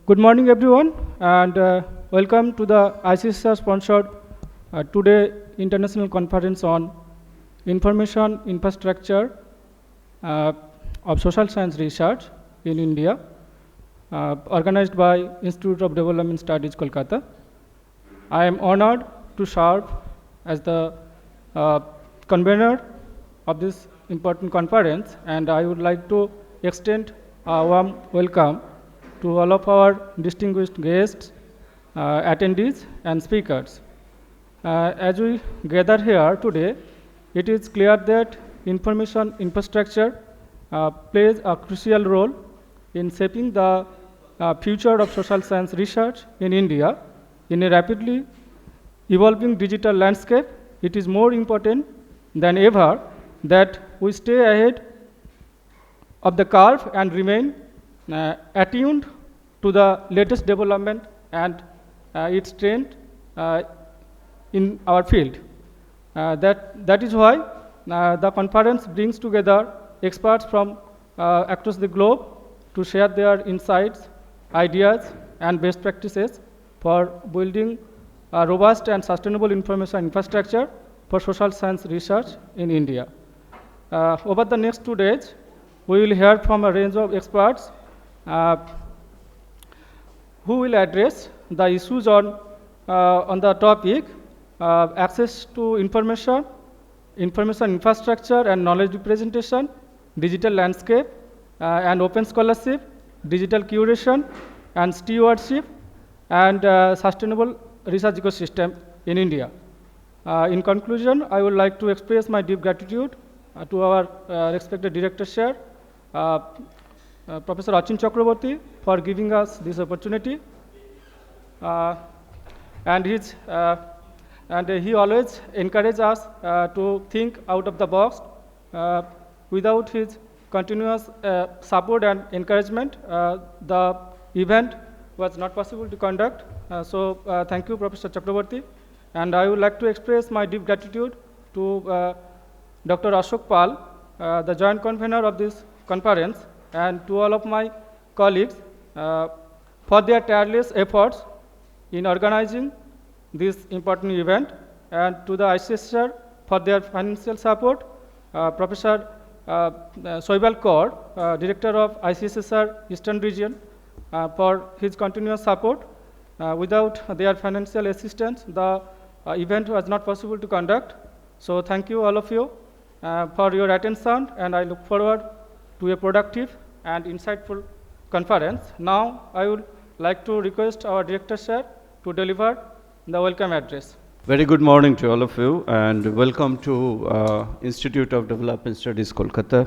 good morning, everyone, and welcome to the IISSRI-sponsored today international conference on information infrastructure of social science research in India, organized by Institute of Development Studies, Kolkata. I am honored to serve as the convener of this important conference, and I would like to extend a warm welcome to all of our distinguished guests, attendees, and speakers. As we gather here today, it is clear that information infrastructure plays a crucial role in shaping the future of social science research in India. In a rapidly evolving digital landscape, it is more important than ever that we stay ahead of the curve and remain attuned to the latest development and its trend in our field. That is why the conference brings together experts from across the globe to share their insights, ideas, and best practices for building a robust and sustainable information infrastructure for social science research in India. Over the next 2 days, we will hear from a range of experts who will address the issues on the topic access to information, information infrastructure and knowledge representation, digital landscape and open scholarship, digital curation and stewardship, and sustainable research ecosystem in India. In conclusion, I would like to express my deep gratitude to our respected director chair, Professor Achin Chakraborty, for giving us this opportunity. And he always encourages us to think out of the box. Without his continuous support and encouragement, the event was not possible to conduct. So thank you, Professor Chakraborty. And I would like to express my deep gratitude to Dr. Ashok Pal, the joint convener of this conference, and to all of my colleagues for their tireless efforts in organizing this important event, and to the IISSRI for their financial support, Professor Soibal Kaur, Director of IISSRI Eastern Region, for his continuous support. Without their financial assistance, the event was not possible to conduct. So thank you all of you for your attention, and I look forward to a productive and insightful conference. Now I would like to request our Director Sir to deliver the welcome address. Very good morning to all of you, and welcome to Institute of Development Studies, Kolkata.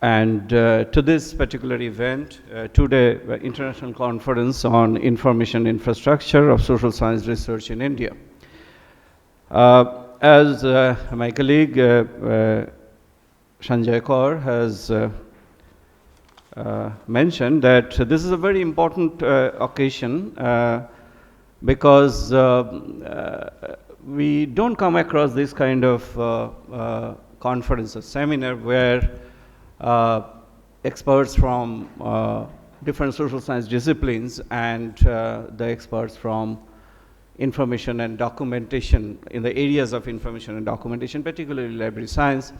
And to this particular event, today, International Conference on Information Infrastructure of Social Science Research in India. As my colleague Sanjay Kaur has mentioned, that this is a very important occasion because we don't come across this kind of conference or seminar where experts from different social science disciplines and the experts from information and documentation in the areas of information and documentation, particularly library science,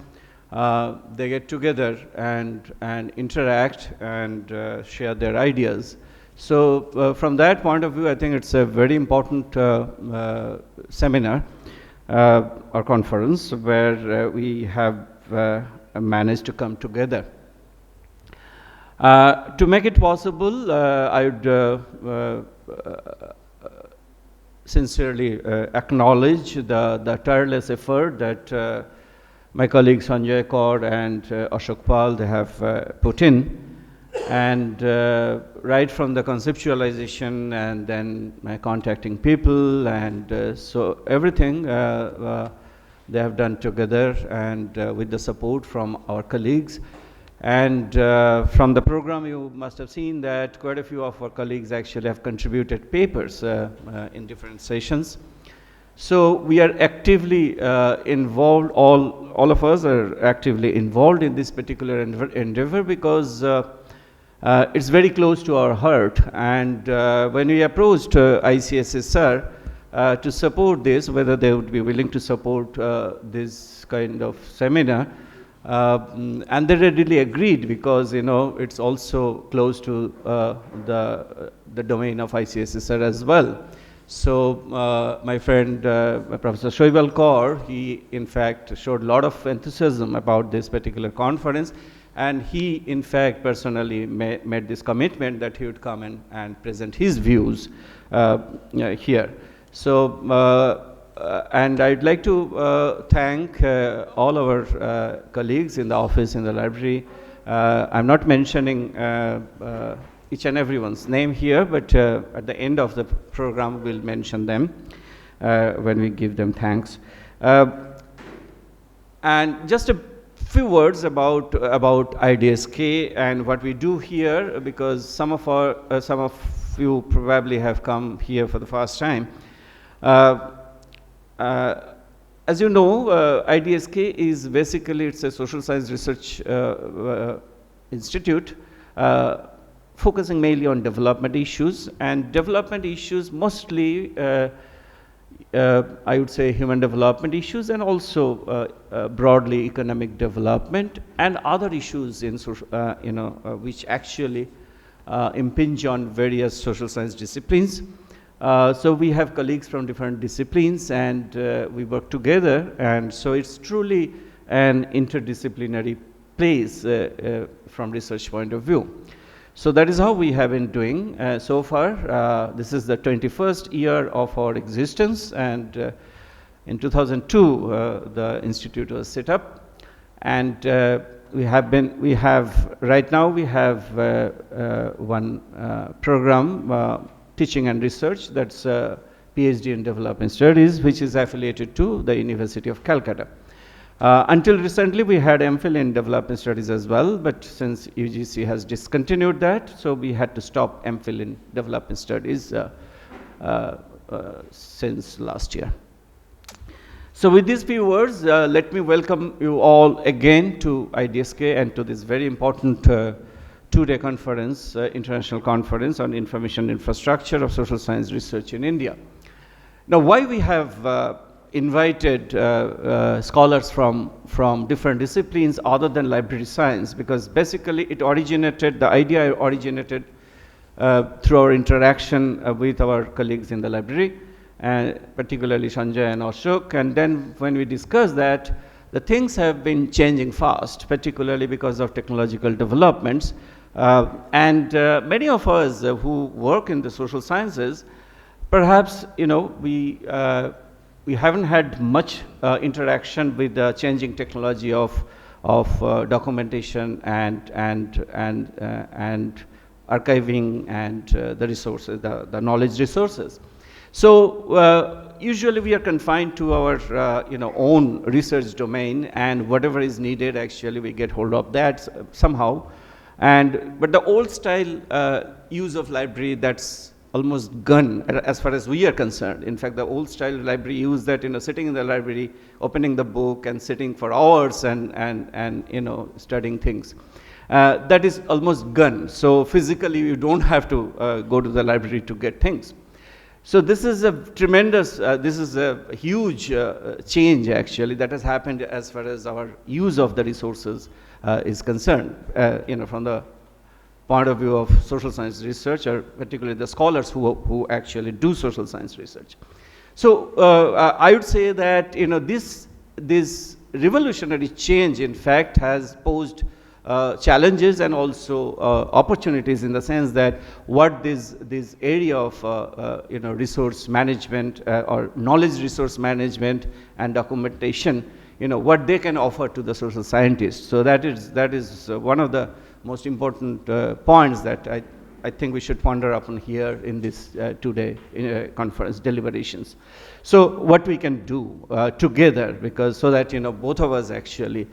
they get together and interact and share their ideas. So from that point of view, I think it's a very important seminar or conference where we have managed to come together. To make it possible, I would sincerely acknowledge the tireless effort that my colleagues Sanjay Kaur and Ashok Pal, they have put in, and right from the conceptualization and then contacting people, and so everything they have done together, and with the support from our colleagues. And from the program, you must have seen that quite a few of our colleagues actually have contributed papers in different sessions. So we are actively involved, all of us are actively involved in this particular endeavor, because It's very close to our heart, and when we approached ICSSR to support this, whether they would be willing to support this kind of seminar, and they readily agreed because it's also close to the domain of ICSSR as well. So my friend Professor Shoibal Kaur, he in fact showed a lot of enthusiasm about this particular conference, and he in fact personally made this commitment that he would come and present his views here. So and I'd like to thank all our colleagues in the office, in the library. I'm not mentioning each and everyone's name here, but at the end of the program we'll mention them when we give them thanks. And just a few words about IDSK and what we do here, because some of you probably have come here for the first time. As you know, IDSK is basically, it's a social science research institute focusing mainly on development issues, and development issues mostly, I would say, human development issues, and also broadly economic development and other issues in which actually impinge on various social science disciplines. So we have colleagues from different disciplines, and we work together, and so it's truly an interdisciplinary place from research point of view. So that is how we have been doing so far. This is the 21st year of our existence, and in 2002 the institute was set up, and right now we have one program, teaching and research, that's PhD in Development Studies, which is affiliated to the University of Calcutta. Until recently, we had MPhil in Development Studies as well, but since UGC has discontinued that, so we had to stop MPhil in Development Studies since last year. So with these few words, let me welcome you all again to IDSK and to this very important two-day conference, international conference on information infrastructure of social science research in India. Now, why we have invited scholars from different disciplines other than library science, because basically the idea originated through our interaction with our colleagues in the library, and particularly Sanjay and Ashok. And then when we discussed that, the things have been changing fast, particularly because of technological developments. And many of us who work in the social sciences, perhaps we haven't had much interaction with the changing technology of documentation and archiving and the resources, the knowledge resources. So usually we are confined to our own research domain, and whatever is needed, actually we get hold of that somehow. But the old style use of library, that's almost gone as far as we are concerned. In fact, the old style library use that, sitting in the library, opening the book and sitting for hours and studying things. That is almost gone. So physically, you don't have to go to the library to get things. So this is a tremendous, this is a huge change actually that has happened as far as our use of the resources is concerned, from the point of view of social science research, or particularly the scholars who actually do social science research. So I would say that this revolutionary change, in fact, has posed challenges and also opportunities, in the sense that what this area of resource management or knowledge resource management and documentation, what they can offer to the social scientists. So that is one of the most important points that I think we should ponder upon here in this two-day conference deliberations. So what we can do together, because so that both of us actually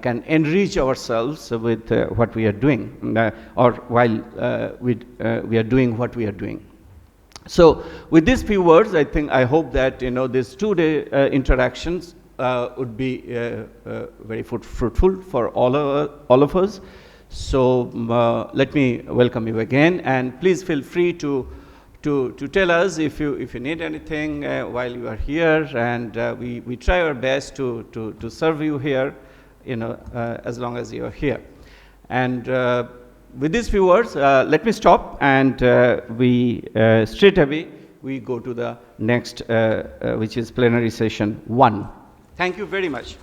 can enrich ourselves with what we are doing, or while we are doing what we are doing. So with these few words, I hope that these two-day interactions would be very fruitful for all of us. So let me welcome you again, and please feel free to tell us if you need anything while you are here, and we try our best to serve you here, as long as you are here. And with these few words, let me stop, and we straight away we go to the next, which is plenary session 1. Thank you very much.